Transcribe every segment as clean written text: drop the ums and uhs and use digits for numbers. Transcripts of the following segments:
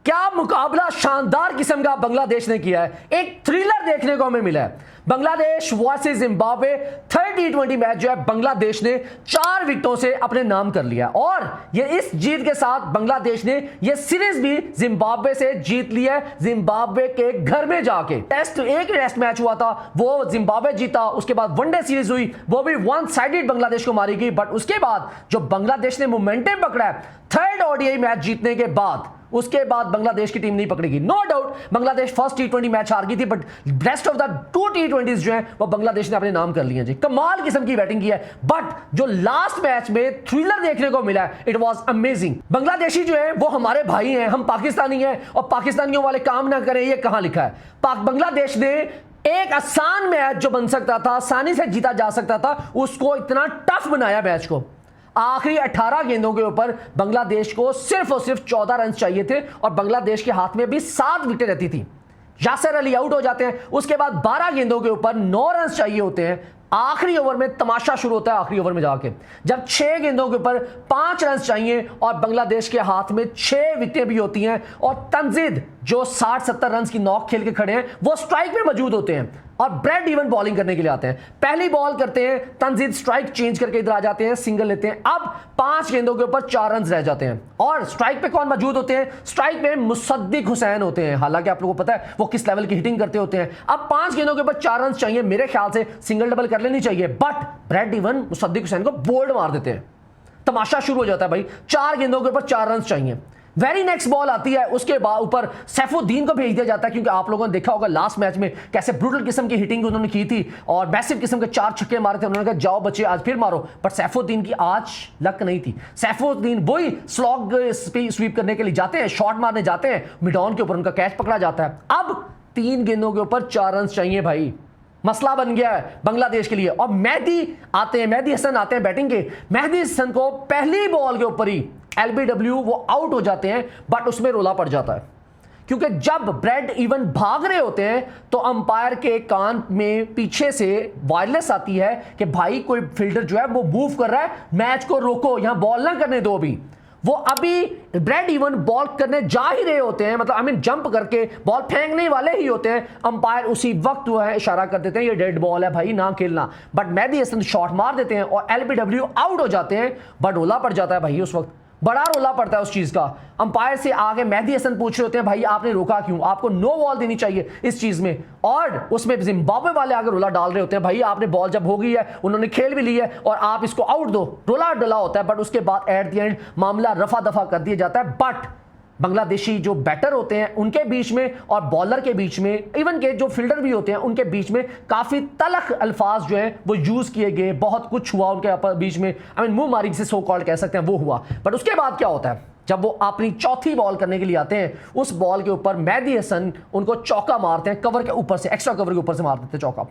क्या मुकाबला शानदार किस्म का बांग्लादेश ने किया है। एक थ्रिलर देखने को हमें मिला है। बांग्लादेश वर्सेस जिम्बाब्वे 30-20 मैच जो है बांग्लादेश ने 4 विकेटों से अपने नाम कर लिया और ये इस जीत के साथ बांग्लादेश ने ये सीरीज भी जिम्बाब्वे से जीत लिया है। जिम्बाब्वे के घर में जाके एक टेस्ट मैच हुआ था, वो जिम्बाब्वे जीता। उसके बाद वनडे सीरीज हुई, वो भी वन साइडेड बांग्लादेश को मारी गई। बट उसके बाद जो बांग्लादेश ने मोमेंटम पकड़ा है थर्ड ओडीआई मैच जीतने के बाद, उसके बाद बांग्लादेश की टीम नहीं पकड़ेगी। नो डाउट बांग्लादेश फर्स्ट टी20 मैच हार गई थी, बट रेस्ट ऑफ द 2 टी20 जो है वो बांग्लादेश ने अपने नाम कर लिए जी। कमाल किस्म की बैटिंग की है। बट जो लास्ट मैच में थ्रिलर देखने को मिला है, इट वाज अमेजिंग। बांग्लादेशी जो है वो हमारे भाई हैं, हम पाकिस्तानी हैं और पाकिस्तानियों वाले काम ना करें, ये कहां लिखा है। बांग्लादेश ने एक आसान मैच जो बन सकता था, आसानी से जीता जा सकता था, उसको इतना टफ बनाया मैच को। आखिरी 18 गेंदों के ऊपर बांग्लादेश को सिर्फ और सिर्फ 14 रन चाहिए थे और बांग्लादेश के हाथ में भी 7 विकेट रहती थी। यासिर अली आउट हो जाते हैं। उसके बाद 12 गेंदों के ऊपर 9 रन चाहिए होते हैं। आखिरी ओवर में तमाशा शुरू होता है। आखिरी ओवर में जाके जब 6 गेंदों के ऊपर 5 रन चाहिए और बांग्लादेश के हाथ में 6 विकेटें भी होती हैं और तंजीद जो 60-70 रन की नॉक खेल के खड़े हैं वो स्ट्राइक में मौजूद होते हैं और ब्रेड इवन बॉलिंग करने के लिए आते हैं। पहली बॉल करते हैं, तंजीद स्ट्राइक चेंज करके इधर आ जाते हैं, सिंगल लेते हैं। अब 5 गेंदों के ऊपर 4 रन रह जाते हैं और स्ट्राइक पे कौन मौजूद होते हैं? स्ट्राइक पे मुसद्दिक हुसैन होते हैं। हालांकि आप लोगों को पता है वो किस लेवल की हिटिंग करते होते हैं। अब 5 गेंदों के ऊपर 4 रन चाहिए, मेरे ख्याल से सिंगल डबल कर लेनी चाहिए, but bread even Mossadegh Hussain को बोल्ड मार देते हैं। तमाशा शुरू हो जाता है भाई। 4 गेंदों के ऊपर 4 रन चाहिए। वेरी नेक्स्ट बॉल आती है, उसके बाद ऊपर सैफुद्दीन को भेज दिया जाता है, क्योंकि आप लोगों ने देखा होगा लास्ट मैच में कैसे ब्रूटल किस्म की हिटिंग उन्होंने की थी और मैसिव किस्म के 4 छक्के मारे थे। उन्होंने कहा जाओ बच्चे आज फिर मारो, पर सैफुद्दीन की आज लक नहीं थी। सैफुद्दीन वही स्लॉग स्वीप करने के लिए जाते हैं, शॉट मारने जाते हैं, मिड ऑन के ऊपर उनका कैच पकड़ा जाता है। अब 3 गेंदों के ऊपर 4 रन चाहिए भाई। मसला बन गया है बांग्लादेश के लिए और मेहदी आते हैं, मेहदी हसन आते हैं बैटिंग के। मेहदी हसन को पहली बॉल के ऊपर ही एलबीडब्ल्यू वो आउट हो जाते हैं, बट उसमें रोला पड़ जाता है क्योंकि जब ब्रेड इवन भाग रहे होते हैं तो अंपायर के कान में पीछे से वायरलेस आती है कि भाई कोई फील्डर जो है वो मूव कर रहा है, मैच को रोको, यहां बॉल ना करने दो। अभी वो अभी ब्रेड इवन बॉल करने जा ही रहे होते हैं, मतलब जंप करके बॉल फेंकने वाले ही होते हैं। अंपायर उसी वक्त जो है इशारा कर देते हैं ये डेड बॉल है भाई, ना खेलना। बट मेहदी हसन शॉट मार देते हैं और एलबीडब्ल्यू आउट हो जाते हैं, बट रोला पड़ जाता है भाई। उस वक्त बड़ा रोला पड़ता है उस चीज का। अंपायर से आगे मेहदी हसन पूछ रहे होते हैं भाई आपने रोका क्यों, आपको नो बॉल देनी चाहिए इस चीज में। और उसमें जिम्बाब्वे वाले आगे रोला डाल रहे होते हैं भाई आपने बॉल जब हो गई है, उन्होंने खेल भी ली है और आप इसको आउट दो। रोला डला होता है, बट उसके बाद एट द एंड मामला रफा दफा कर दिया जाता है। बट बांग्लादेशी जो बैटर होते हैं उनके बीच में और बॉलर के बीच में, इवन के जो फील्डर भी होते हैं उनके बीच में काफी तलख अल्फाज जो है वो यूज किए गए। बहुत कुछ हुआ उनके बीच में, मुंह मारी से सो कॉल्ड कह सकते हैं, वो हुआ। बट उसके बाद क्या होता है, जब वो अपनी चौथी बॉल करने के लिए आते हैं, उस बॉल के ऊपर मेहदी हसन उनको चौका मारते हैं, कवर के ऊपर से, एक्स्ट्रा कवर के ऊपर से मार देते हैं चौका।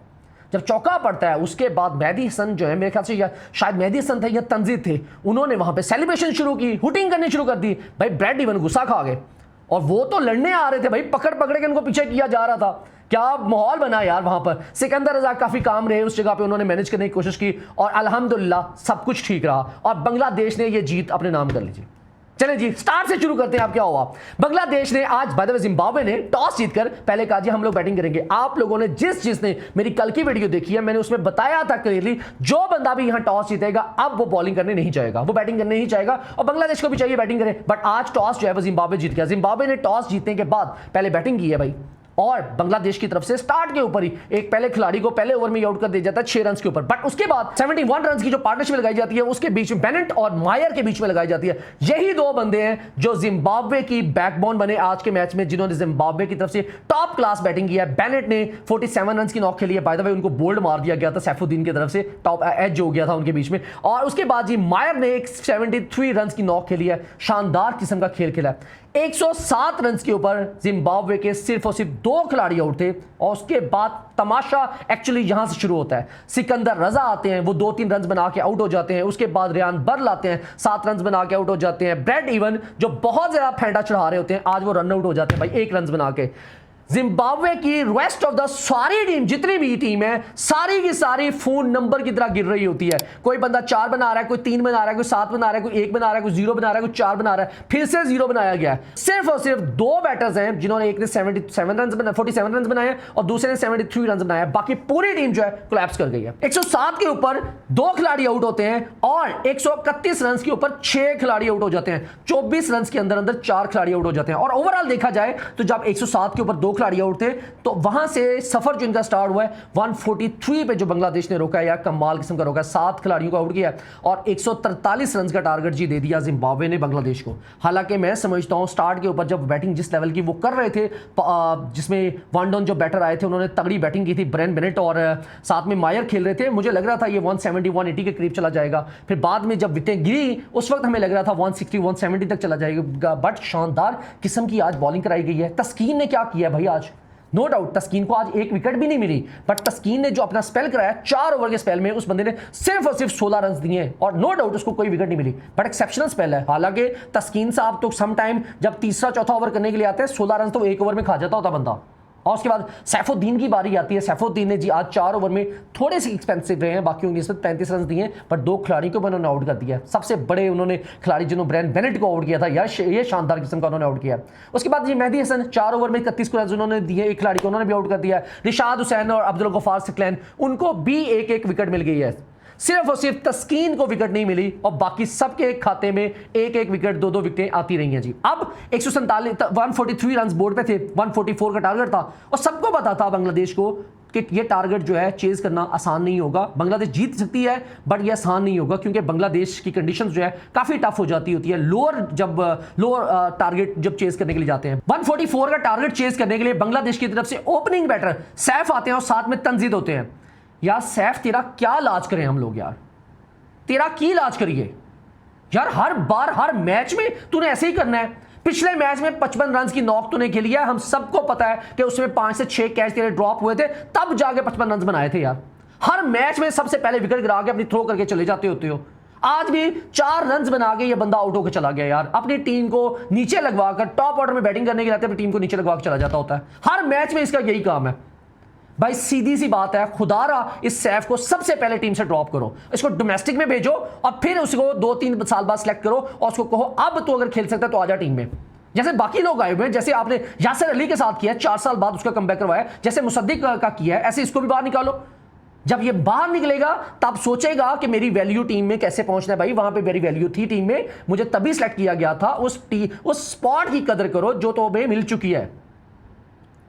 जब चौका पड़ता है उसके बाद मेहदी हसन जो है, मेरे ख्याल से या शायद मेहदी हसन थे या तंजीद थे, उन्होंने वहां पे सेलिब्रेशन शुरू की, हुटिंग करनी शुरू कर दी। भाई ब्रेड इवन गुस्सा खा गए और वो तो लड़ने आ रहे थे भाई, पकड़ पकड़ के उनको पीछे किया जा रहा था। क्या माहौल बना यार वहां पर। सिकंदर रजा काफी काम रहे उस जगह पे, उन्होंने मैनेज करने की कोशिश की और अल्हम्दुलिल्लाह सब कुछ ठीक रहा और बांग्लादेश ने ये जीत अपने नाम कर लीजिए। चलें जी स्टार्ट से शुरू करते हैं। आप क्या हुआ, बांग्लादेश ने आज बाय द वे जिम्बाब्वे ने टॉस जीतकर पहले कहा जी हम लोग बैटिंग करेंगे। आप लोगों ने जिसने मेरी कल की वीडियो देखी है, मैंने उसमें बताया था क्लियरली जो बंदा भी यहां टॉस जीतेगा अब वो बॉलिंग करने नहीं जाएगा, वो बैटिंग करने ही जाएगा और बांग्लादेश को भी चाहिए बैटिंग करे। बट आज टॉस जो है वो जिम्बाब्वे जीत गया। जिम्बाब्वे ने टॉस जीतने के बाद पहले बैटिंग की है भाई और बांग्लादेश की तरफ से स्टार्ट के ऊपर ही एक पहले खिलाड़ी को पहले ओवर में आउट कर दिया जाता है 6 रन के ऊपर। बट उसके बाद 71 रन की जो पार्टनरशिप लगाई जाती है उसके बीच में बेनेट और मायर के बीच में लगाई जाती है। यही 2 बंदे हैं जो जिम्बाब्वे की बैकबोन बने आज के मैच में, जिन्होंने जिम्बाब्वे की तरफ से टॉप क्लास बैटिंग की है। बेनेट ने 47 रन की नॉक खेली है, बाय द वे उनको बोल्ड मार दिया गया था सैफुद्दीन की तरफ से, टॉप एज हो गया था उनके बीच में। और उसके बाद जी मायर ने एक 73 रन की नॉक खेली है, शानदार किस्म का खेल खेला है। 107 रन के ऊपर जिम्बाब्वे के सिर्फ और सिर्फ 2 खिलाड़ी आउट थे और उसके बाद तमाशा एक्चुअली यहां से शुरू होता है। सिकंदर रजा आते हैं, वो 2-3 रन बना के आउट हो जाते हैं। उसके बाद रियान बर्ल आते हैं, 7 रन बना के आउट हो जाते हैं। ब्रेड इवन जो बहुत ज्यादा फेंटा चढ़ा रहे होते हैं आज वो रन आउट हो जाते हैं भाई 1 रन बना के। जिम्बाब्वे की रेस्ट ऑफ द सारी टीम, जितनी भी टीम है, सारी की सारी फोन नंबर की तरह गिर रही होती है। कोई बंदा 4 बना रहा है, कोई 3 बना रहा है, कोई 7 बना रहा है, कोई 1 बना रहा है, कोई 0 बना रहा है, कोई 4 बना रहा है, फिर से 0 बनाया गया है। सिर्फ और सिर्फ 2 बैटर्स हैं जिन्होंने, एक ने 77 रन बनाए, 47 रन बनाए और दूसरे ने 73 रन बनाए। बाकी पूरी टीम जो है कोलैप्स कर गई है। 107 के ऊपर 2 खिलाड़ी आउट होते हैं और 131 रन के ऊपर 6 खिलाड़ी आउट हो जाते हैं। 24 रन के अंदर अंदर 4 खिलाड़ी आउट हो जाते हैं। और ओवरऑल देखा जाए तो जब 107 के ऊपर 2 खिलाड़ी आउट थे तो वहां से सफर जो इनका स्टार्ट हुआ है 143 पे जो बांग्लादेश ने रोका है, या कमाल किस्म का रोका है। 7 खिलाड़ियों को आउट किया और 143 रन का टारगेट जी दे दिया जिम्बाब्वे ने बांग्लादेश को। हालांकि मैं समझता हूं स्टार्ट के ऊपर जब बैटिंग जिस लेवल की वो कर रहे थे, जिसमें वन डाउन जो बैटर आए थे उन्होंने तगड़ी बैटिंग की थी, ब्रेन बेनेट और साथ में मायर खेल रहे थे, मुझे लग रहा था ये 170 180 के करीब चला जाएगा। फिर बाद में जब विकेटें गिरी उस वक्त हमें लग रहा था 160 170 तक चला जाएगा। बट शानदार किस्म की आज बॉलिंग कराई गई है। तस्कीन ने क्या किया भाई आज, नो डाउट तस्कीन को आज एक विकेट भी नहीं मिली, बट तस्कीन ने जो अपना स्पेल कराया 4 ओवर के स्पेल में उस बंदे ने सिर्फ और सिर्फ 16 रन दिए और नो डाउट उसको कोई विकेट नहीं मिली, बट एक्सेप्शनल स्पेल है। हालांकि तस्कीन साहब तो सम टाइम जब तीसरा चौथा ओवर करने के लिए आते हैं 16 रन तो 1 ओवर में खा जाता होता बंदा। और उसके बाद सैफुद्दीन की बारी आती है। सैफुद्दीन ने जी आज 4 ओवर में थोड़े से एक्सपेंसिव रहे हैं, बाकी उनके 35 रन दिए, पर 2 खिलाड़ियों को उन्होंने आउट कर दिया। सबसे बड़े उन्होंने खिलाड़ी जिन्होंने ब्रेन बेनेट को आउट किया था यार, ये शानदार किस्म का उन्होंने आउट किया। उसके बाद जी मेहदी हसन 4 ओवर में 31 रन उन्होंने दिए, एक खिलाड़ी को उन्होंने भी आउट कर दिया। रिशाद हुसैन और अब्दुल गफार सिकलैन उनको भी एक विकेट मिल गई है। सिर्फ और सिर्फ तस्कीन को विकेट नहीं मिली और बाकी सबके खाते में एक विकेट 2 विकेटें आती रही हैं जी। अब 143 रन बोर्ड पे थे, 144 का टारगेट था और सबको पता था बांग्लादेश को कि ये टारगेट जो है चेज करना आसान नहीं होगा। बांग्लादेश जीत सकती है बट ये आसान नहीं होगा क्योंकि बांग्लादेश की कंडीशंस जो है काफी टफ हो जाती होती है लोअर टारगेट जब चेज करने के लिए जाते हैं। 144 का टारगेट चेज करने के लिए बांग्लादेश की तरफ से ओपनिंग बैटर सैफ आते हैं और साथ में तंजीद होते हैं। यार सैफ तेरा क्या इलाज करें हम लोग, यार तेरा की इलाज करिए यार, हर बार हर मैच में तूने ऐसे ही करना है। पिछले मैच में 55 रन की नॉक तूने खेली है, हम सबको पता है कि उसमें 5 से 6 कैच तेरे ड्रॉप हुए थे, तब जाके 55 रन बनाए थे यार। हर मैच में सबसे पहले विकेट गिरा के अपनी थ्रो करके चले जाते होते हो। आज भी 4 रन बना के ये बंदा आउट होकर चला गया यार। अपनी टीम को नीचे लगवाकर टॉप ऑर्डर में बैटिंग करने के लिए अपनी टीम को नीचे लगवा के चला जाता होता है। हर मैच में इसका यही काम है भाई। सीधी सी बात है, खुदारा इस सैफ को सबसे पहले टीम से ड्रॉप करो, इसको डोमेस्टिक में भेजो और फिर उसको 2-3 साल बाद सिलेक्ट करो और उसको कहो अब तो अगर खेल सकता है तो आजा टीम में। जैसे बाकी लोग आए हुए हैं, जैसे आपने यासिर अली के साथ किया 4 साल बाद उसका कमबैक करवाया, जैसे मुसद्दिक का किया है, ऐसे इसको भी बाहर निकालो। जब ये बाहर निकलेगा तब सोचेगा कि मेरी वैल्यू टीम में कैसे पहुंचना है। भाई वहां पे मेरी वैल्यू थी टीम में, मुझे तभी सिलेक्ट किया गया था। उस स्पॉट की कदर करो जो तो हमें मिल चुकी है।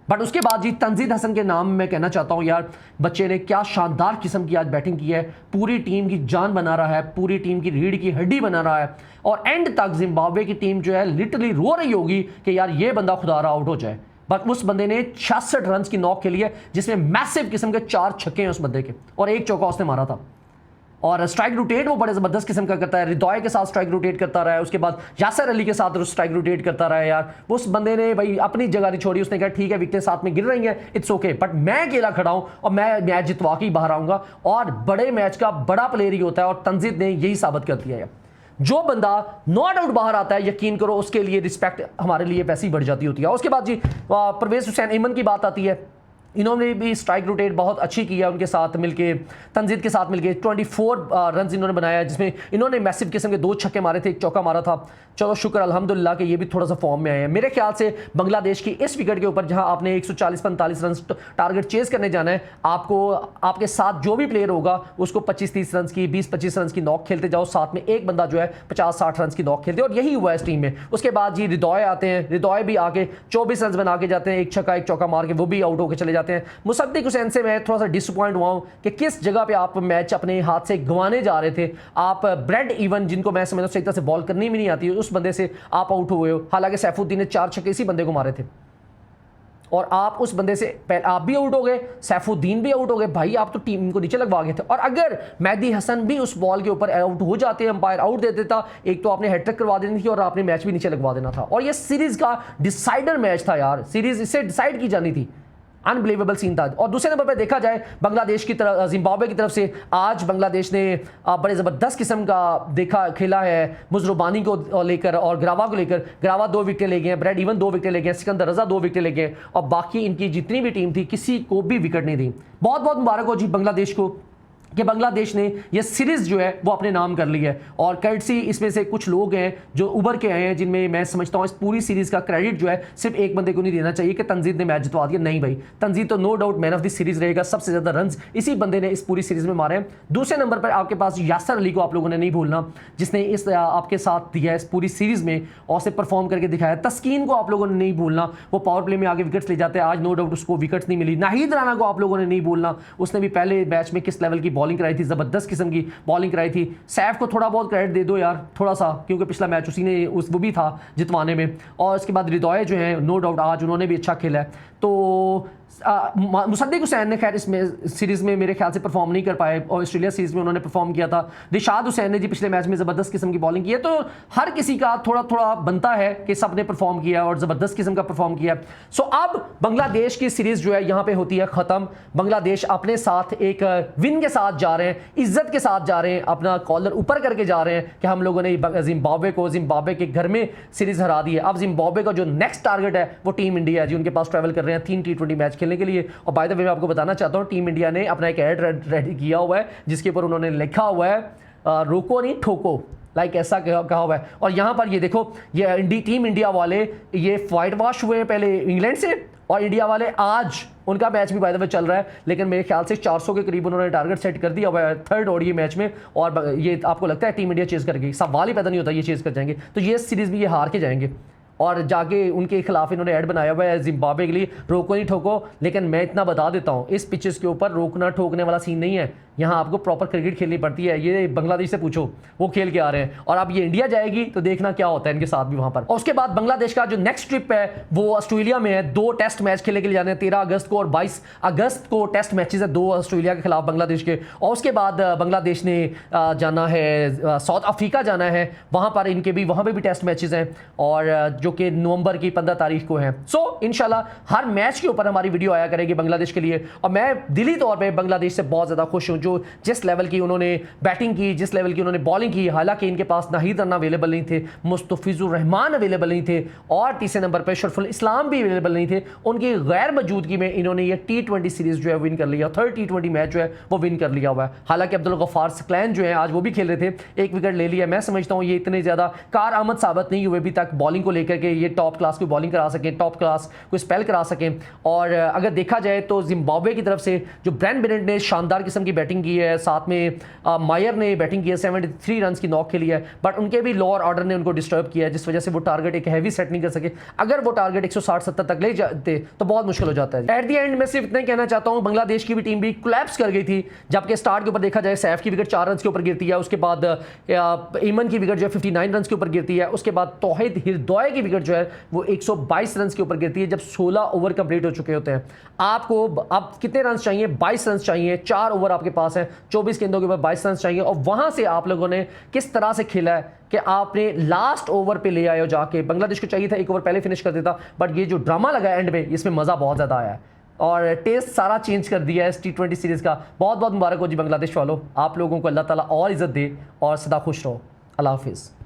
बट उसके बाद जी तंजीद हसन के नाम मैं कहना चाहता हूं यार, बच्चे ने क्या शानदार किस्म की आज बैटिंग की है, पूरी टीम की जान बना रहा है, पूरी टीम की रीढ़ की हड्डी बना रहा है और एंड तक जिम्बाब्वे की टीम जो है लिटरली रो रही होगी कि यार ये बंदा खुदारा आउट हो जाए। बट उस बंदे ने 66 रन की नॉक खेली है जिसमें मैसिव किस्म के 4 छक्के हैं उस बंदे के और 1 चौका उसने मारा था। और स्ट्राइक रोटेट वो बड़े ज़बरदस्त किस्म का करता है, रिदॉय के साथ स्ट्राइक रोटेट करता रहा है, उसके बाद यासिर अली के साथ स्ट्राइक रोटेट करता रहा है यार। उस बंदे ने भाई अपनी जगह नहीं छोड़ी, उसने कहा ठीक है विकेटें साथ में गिर रही हैं, इट्स ओके, बट मैं अकेला खड़ा हूं और मैं मैच जितवा के ही बाहर आऊंगा। और बड़े मैच का बड़ा प्लेयर ही होता है और तंजीद ने यही साबित कर दिया है। जो बंदा नॉट आउट बाहर आता है यकीन करो उसके लिए रिस्पेक्ट हमारे लिए वैसे ही बढ़ जाती होती है। उसके बाद जी परवेज हुसैन इमन की बात आती है, इन्होंने भी स्ट्राइक रोटेट बहुत अच्छी की है उनके साथ मिलके, तंजीद के साथ मिलके 24 रन इन्होंने बनाया जिसमें इन्होंने मैसिव किस्म के 2 छक्के मारे थे, 1 चौका मारा था। चलो शुक्र अल्हम्दुलिल्लाह कि ये भी थोड़ा सा फॉर्म में आए हैं। मेरे ख्याल से बांग्लादेश की इस विकेट के ऊपर जहां आपने 140-45 रन टारगेट चेज करने जाना है, आपको आपके साथ जो भी प्लेयर होगा उसको 25-30 रन की 20-25 रन की नॉक खेलते जाओ, साथ में एक बंदा जो है 50-60 रन की नॉक खेलते और यही हुआ इस टीम में। उसके बाद जी रिदॉय आते हैं, रिदॉय भी आके 24 रन बना के जाते हैं, 1 छक्का 1 चौका मार के वो भी आउट होकर चले जाते हैं। मुसद्दिक हुसैन से मैं थोड़ा सा डिसअपॉइंट हुआ हूं कि किस जगह पे आप मैच अपने हाथ से गंवाने जा रहे थे। आप ब्रेड इवन जिनको मैं समझता हूं सही तरह से बॉल करनी भी नहीं आती उस बंदे से आप आउट हुए हो। हालांकि सैफुद्दीन ने 4 छक्के इसी बंदे को मारे थे और आप उस बंदे से पहले आप भी आउट हो गए, सैफुद्दीन भी आउट हो गए। भाई आप तो टीम को नीचे लगवा गए थे। और अगर मेहदी हसन भी उस बॉल के ऊपर आउट हो जाते, अंपायर आउट दे देता, एक तो आपने हैट्रिक करवा देनी थी और आपने मैच भी नीचे लगवा देना था। और ये सीरीज का डिसाइडर मैच था यार, सीरीज इससे डिसाइड की जानी थी। अनबिलीवेबल सीन था। और दूसरे नंबर पर देखा जाए बांग्लादेश की तरफ, जिम्बाब्वे की तरफ से आज बांग्लादेश ने बड़े ज़बरदस्त किस्म का खेला है मुजरुबानी को लेकर और ग्रावा को लेकर। ग्रावा 2 विकेट ले गए, ब्रेड इवन 2 विकेट ले गए, सिकंदर रजा 2 विकेट ले गए और बाकी इनकी जितनी भी टीम थी किसी को भी विकेट नहीं दी। बहुत बहुत मुबारक हो जी बांग्लादेश को कि बांग्लादेश ने यह सीरीज़ जो है वो अपने नाम कर ली है। और कर्टसी इसमें से कुछ लोग हैं जो उभर के आए हैं, जिनमें मैं समझता हूँ इस पूरी सीरीज़ का क्रेडिट जो है सिर्फ एक बंदे को नहीं देना चाहिए कि तंजीद ने मैच जितवा दिया। नहीं भाई, तंजीद तो no doubt man of the series रहेगा, सबसे ज़्यादा रन्स इसी बंदे ने इस पूरी सीरीज़ में मारे हैं। दूसरे नंबर पर आपके पास यासर अली को आप लोगों ने नहीं भूलना, जिसने इस आपके साथ दिया है इस पूरी सीरीज़ में और से परफॉर्म करके दिखाया। तस्कीन को आप लोगों ने नहीं भूलना, वो पावर प्ले में आगे विकेट्स ले जाते हैं, आज नो डाउट उसको विकेट्स नहीं मिली। नाहिद राना को आप लोगों ने नहीं भूलना, उसने भी पहले मैच में किस लेवल की बॉलिंग कराई थी, ज़बरदस्त किस्म की बॉलिंग कराई थी। सैफ को थोड़ा बहुत क्रेडिट दे दो यार, थोड़ा सा, क्योंकि पिछला मैच उसी ने वो भी था जितवाने में। और इसके बाद रिदोय जो है नो डाउट आज उन्होंने भी अच्छा खेला है। तो मुसद्दिक हुसैन ने खैर इसमें सीरीज़ में मेरे ख्याल से परफॉर्म नहीं कर पाए और ऑस्ट्रेलिया सीरीज़ में उन्होंने परफॉर्म किया था। दिशाद हुसैन ने जी पिछले मैच में ज़बरदस्त किस्म की बॉलिंग की है। तो हर किसी का थोड़ा थोड़ा बनता है कि सब ने परफॉर्म किया और ज़बरदस्त किस्म का परफॉर्म किया। सो अब बांग्लादेश की सीरीज़ जो है यहाँ पे होती है ख़त्म। बांग्लादेश अपने साथ एक विन के साथ जा रहे हैं, इज्जत के साथ जा रहे हैं, अपना कॉलर ऊपर करके जा रहे हैं कि हम लोगों ने जिम्बाब्वे के घर में सीरीज़ हरा दी है। अब जिम्बाब्वे का जो नेक्स्ट टारगेट है वो टीम इंडिया है जी, उनके पास ट्रैवल कर रहे हैं 3 T20 मैच खेलने के लिए। और बाय द वे मैं आपको बताना चाहता हूं टीम इंडिया ने अपना एक ऐड रेडी किया हुआ है जिसके ऊपर उन्होंने लिखा हुआ है रोको नहीं ठोको, लाइक ऐसा कहा हुआ है। और यहां पर ये देखो, ये टीम इंडिया वाले ये फाइट वॉश हुए हैं पहले इंग्लैंड से, और इंडिया वाले आज उनका मैच भी बाय द वे चल रहा है, लेकिन मेरे ख्याल से 400 के करीब उन्होंने टारगेट सेट कर दिया हुआ है 3rd ODI मैच में। और ये आपको लगता है टीम इंडिया चेज करेगी? सवाल ही पैदा नहीं होता ये चेज कर जाएंगे। तो ये सीरीज़ भी ये हार के जाएंगे और जाके उनके खिलाफ इन्होंने ऐड बनाया हुआ है जिम्बाब्वे के लिए, रोको नहीं ठोको। लेकिन मैं इतना बता देता हूँ, इस पिचेस के ऊपर रोकना ठोकने वाला सीन नहीं है, यहाँ आपको प्रॉपर क्रिकेट खेलनी पड़ती है। ये बांग्लादेश से पूछो, वो खेल के आ रहे हैं। और अब ये इंडिया जाएगी तो देखना क्या होता है इनके साथ भी वहाँ पर। और उसके बाद बांग्लादेश का जो नेक्स्ट ट्रिप है वो ऑस्ट्रेलिया में है। 2 टेस्ट मैच खेलने के लिए जाने हैं 13 अगस्त को और 22 अगस्त को टेस्ट मैचेस है 2 ऑस्ट्रेलिया के खिलाफ बांग्लादेश के। और उसके बाद बांग्लादेश ने जाना है साउथ अफ्रीका जाना है, वहाँ पर इनके भी वहाँ पर भी टेस्ट मैचेस हैं और जो कि नवंबर की 15 तारीख को है। सो इंशाल्लाह हर मैच के ऊपर हमारी वीडियो आया करेगी बांग्लादेश के लिए। और मैं दिली तौर पे बांग्लादेश से बहुत ज़्यादा खुश हूँ, जो जिस लेवल की उन्होंने बैटिंग की, जिस लेवल की उन्होंने बॉलिंग की। हालांकि इनके पास नाहिद रन्ना अवेलेबल नहीं थे, मुस्तफिजुर रहमान अवेलेबल नहीं थे और तीसरे नंबर पर शरफुल इस्लाम भी अवेलेबल नहीं थे। उनकी गैर मौजूदगी में इन्होंने ये T20 सीरीज़ जो है विन कर लिया, 3rd T20 मैच जो है वो विन कर लिया हुआ है। हालांकि अब्दुल गफ्फार सकलैन जो है आज वो भी खेल रहे थे, 1 विकेट ले लिया। मैं समझता हूँ ये इतने ज़्यादा कारआमद साबित नहीं हुए अभी तक बॉलिंग को लेकर के, ये टॉप क्लास की बॉलिंग करा सकें, टॉप क्लास को स्पेल करा सकें। और अगर देखा जाए तो जिम्बाब्वे की तरफ से जो ब्रेंट बेनेट ने शानदार किस्म की बैटिंग की है, साथ में मायर ने बैटिंग की है, 73 रन की नॉक खेली है, बट उनके भी लोअर ऑर्डर ने उनको डिस्टर्ब किया है, जिस वजह से वो टारगेट एक हैवी सेट नहीं कर सके। अगर वो टारगेट 160-70 तक ले जाते तो बहुत मुश्किल हो जाता है। एट द एंड मैं सिर्फ इतना कहना चाहता हूँ, बांग्लादेश की भी टीम भी कोलैप्स कर गई थी, जबकि स्टार्ट के ऊपर देखा जाए सैफ की विकेट 4 रन के ऊपर गिरती है, उसके बाद ईमन की विकेट जो है 59 रन के ऊपर गिरती है, उसके बाद तौहीद हिरदोय की विकेट जो है वो 122 रन के ऊपर गिरती है, जब 16 ओवर कंप्लीट हो चुके होते हैं। आपको अब कितने रन चाहिए? 22 रन चाहिए, 4 ओवर आपके पास है, 24 गेंदों के ऊपर 22 रन चाहिए। और वहां से आप लोगों ने किस तरह से खेला है कि आपने लास्ट ओवर पे ले आए हो जाके। बांग्लादेश को चाहिए था 1 ओवर पहले फिनिश कर देता, बट ये जो ड्रामा लगा एंड में, इसमें मजा बहुत ज्यादा आया है और टेस्ट सारा चेंज कर दिया है इस T20 सीरीज का। बहुत बहुत मुबारक हो जी बांग्लादेश वालों, आप लोगों को अल्लाह ताला और इज्जत दे और सदा खुश रहो। अल्लाह हाफिज़।